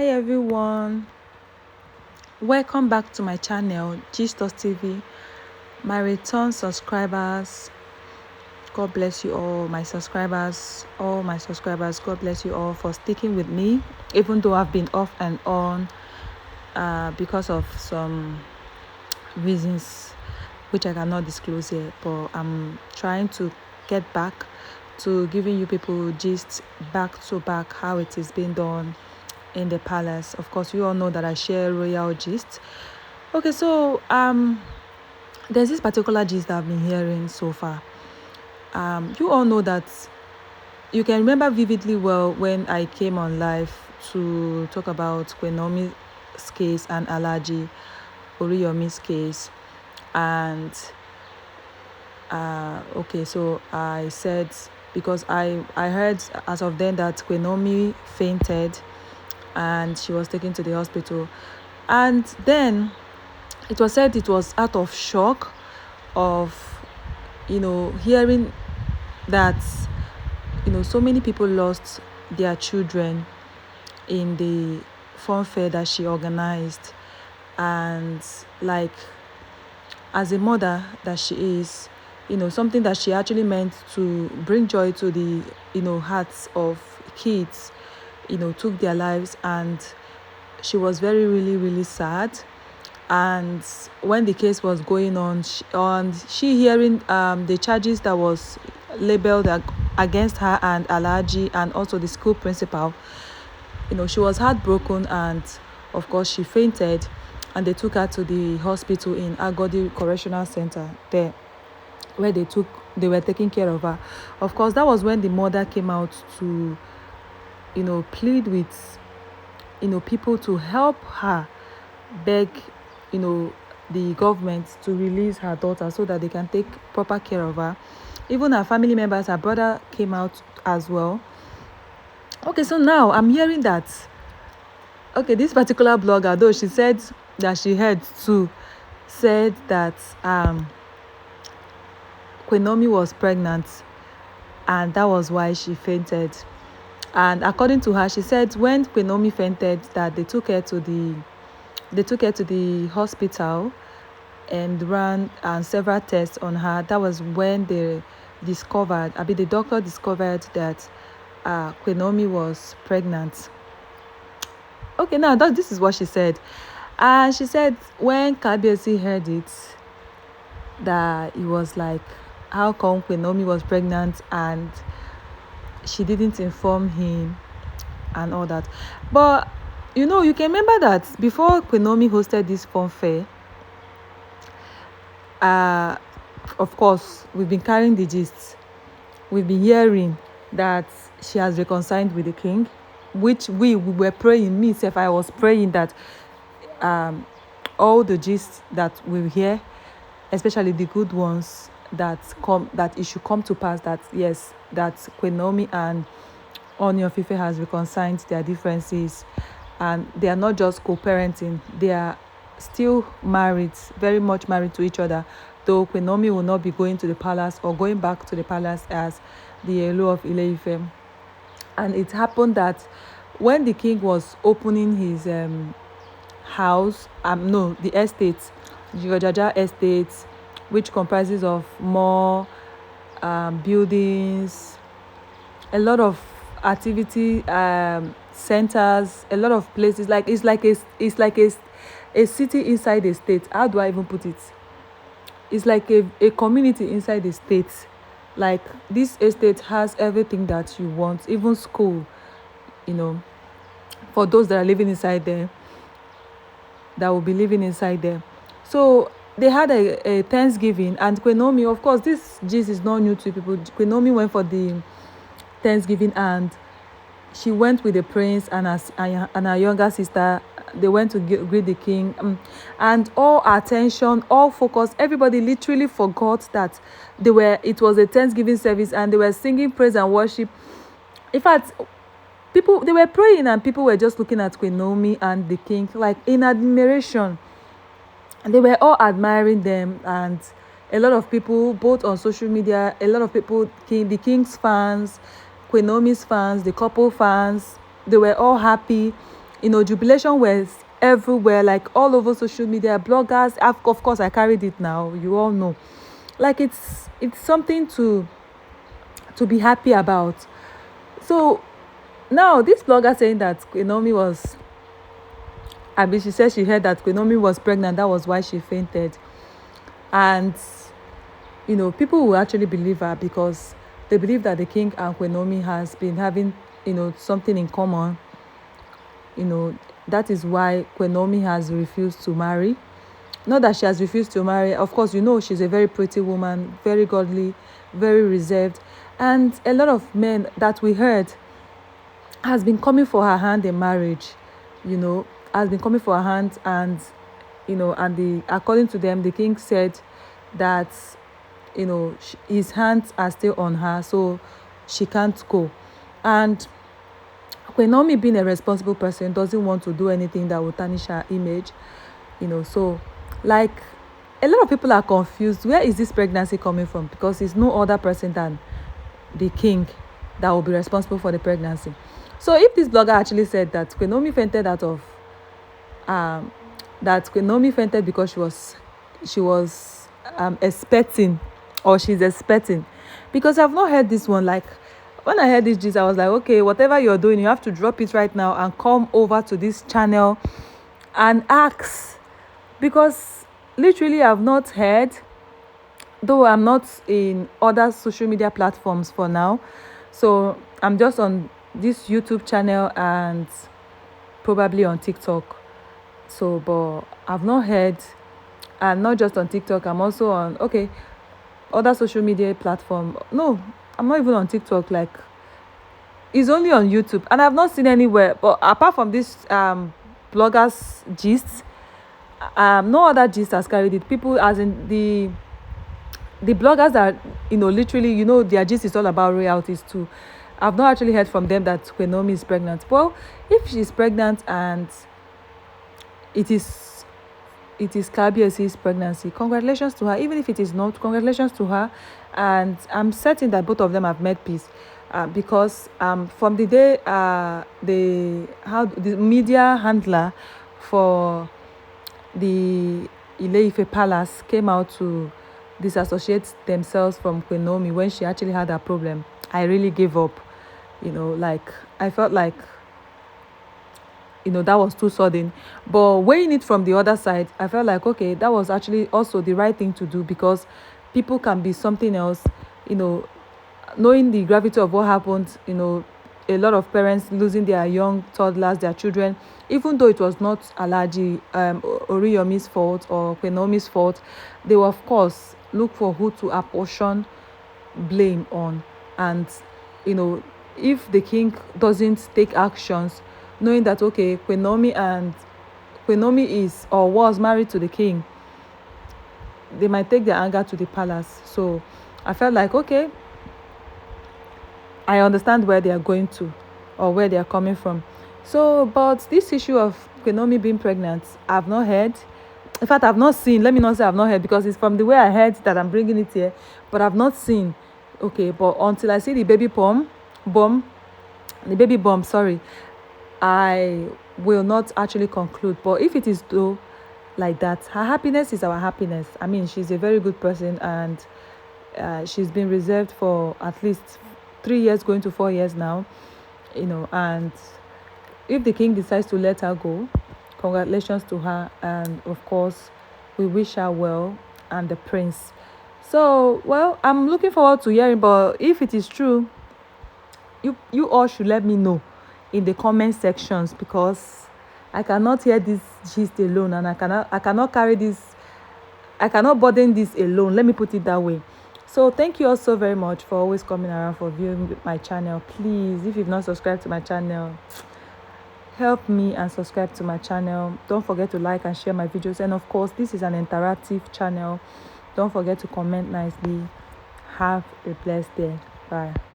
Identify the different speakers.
Speaker 1: Everyone, welcome back to my channel Gistos TV. My return subscribers, God bless you all. My subscribers, God bless you all for sticking with me, even though I've been off and on because of some reasons which I cannot disclose here, but I'm trying to get back to giving you people gist back to back how it is being done in the palace. Of course, you all know that I share royal gist. Okay, so there's this particular gist that I've been hearing so far. You all know that you can remember vividly well when I came on live to talk about Queen Naomi's case and Alhaji Oriyomi's case. And okay, so I said, because I heard as of then that Queen Naomi fainted and she was taken to the hospital, and then it was said it was out of shock of hearing that so many people lost their children in the fun fair that she organized. And like, as a mother that she is, something that she actually meant to bring joy to the hearts of kids took their lives, and she was really sad. And when the case was going on, she hearing the charges that was labeled against her and Alhaji and also the school principal, she was heartbroken, and of course she fainted, and they took her to the hospital in Agodi Correctional Center there, where they were taking care of her. Of course, that was when the mother came out to plead with people to help her, beg the government to release her daughter so that they can take proper care of her. Even her family members, her brother came out as well. Okay, so now I'm hearing that this particular blogger, though she said that she heard too, said that Queen Naomi was pregnant and that was why she fainted. And according to her, she said when Queen Naomi fainted, that they took her to the hospital and ran several tests on her. That was when the doctor discovered that Queen Naomi was pregnant. Okay, now this is what she said. And she said when Kabiyesi heard it, that it was like, how come Queen Naomi was pregnant and she didn't inform him and all that. But you can remember that before Queen Naomi hosted this fun fair, of course, we've been carrying the gist. We've been hearing that she has reconciled with the king, which we were praying. Me, if I was praying that all the gist that we hear, especially the good ones, that it should come to pass, that yes, that Queen Naomi and Ooni of Ife has reconciled their differences, and they are not just co-parenting, they are still married, very much married to each other, though Queen Naomi will not be going to the palace or going back to the palace as the Elu of Ile-Ife. And it happened that when the king was opening his house, the estate, Jigajaja estate, which comprises of more buildings, a lot of activity centers, a lot of places. Like it's like a city inside a state. How do I even put it? It's like a community inside the state. Like, this estate has everything that you want, even school, for those that are living inside there, that will be living inside there. So they had a Thanksgiving, and Queen Naomi, of course, this gist is not new to people. Queen Naomi went for the Thanksgiving, and she went with the prince and her younger sister. They went to greet the king, and all attention, all focus, everybody literally forgot that it was a Thanksgiving service, and they were singing praise and worship. In fact, they were praying, and people were just looking at Queen Naomi and the king like in admiration. And they were all admiring them, and a lot of people, both on social media, a lot of people, the king's fans, Queen Naomi's fans, the couple fans, they were all happy. jubilation was everywhere, like all over social media, bloggers. Of course, I carried it now. You all know, like it's something to be happy about. So now this blogger saying that Naomi was, I mean, she said she heard that Naomi was pregnant. That was why she fainted, and people will actually believe her because they believe that the king and Naomi has been having something in common. That is why Naomi has refused to marry. Not that she has refused to marry. Of course, she's a very pretty woman, very godly, very reserved. And a lot of men that we heard has been coming for her hand in marriage, has been coming for her hand. And, according to them, the king said that, his hands are still on her, so she can't go. And Naomi, being a responsible person, doesn't want to do anything that will tarnish her image, so like a lot of people are confused. Where is this pregnancy coming from? Because it's no other person than the king that will be responsible for the pregnancy. So if this blogger actually said that Naomi fainted because she was expecting, or she's expecting, because I've not heard this one. Like when I heard this gist, I was like, okay, whatever you're doing, you have to drop it right now and come over to this channel and ask, because literally I've not heard, though I'm not in other social media platforms for now. So I'm just on this YouTube channel and probably on TikTok. So, but I've not heard, and not just on TikTok, I'm also on other social media platform. No, I'm not even on TikTok. Like, it's only on YouTube, and I've not seen anywhere. But apart from this bloggers gist, no other gist has carried it. People, as in the bloggers that literally their gist is all about royalties too. I've not actually heard from them that Naomi is pregnant. Well, if she's pregnant and it is Kabiesi's pregnancy, congratulations to her. Even if it is not, congratulations to her. And I'm certain that both of them have made peace, because from the day the media handler for the Ile-Ife Palace came out to disassociate themselves from Naomi when she actually had a problem, I really gave up. Like I felt like that was too sudden. But weighing it from the other side, I felt like, okay, that was actually also the right thing to do, because people can be something else. Knowing the gravity of what happened, a lot of parents losing their young toddlers, their children, even though it was not Alhaji Oriyomi's fault or Naomi's fault, they will of course look for who to apportion blame on. And if the king doesn't take actions, knowing that okay, Naomi is or was married to the king, they might take their anger to the palace. So I felt like, okay, I understand where they are going to, or where they are coming from. So, but this issue of Naomi being pregnant, I've not heard. In fact, I've not seen. Let me not say I've not heard, because it's from the way I heard that I'm bringing it here. But I've not seen. Okay, but until I see the baby bomb, sorry, I will not actually conclude. But if it is though like that, her happiness is our happiness. I mean, she's a very good person, and she's been reserved for at least 3 years, going to 4 years now. And if the king decides to let her go, congratulations to her, and of course we wish her well, and the prince. So, well, I'm looking forward to hearing. But if it is true, you all should let me know in the comment sections, because I cannot hear this gist alone, and I cannot carry this, I cannot burden this alone. Let me put it that way. So thank you all so very much for always coming around, for viewing my channel. Please, if you've not subscribed to my channel, help me and subscribe to my channel. Don't forget to like and share my videos. And of course, this is an interactive channel. Don't forget to comment nicely. Have a blessed day. Bye.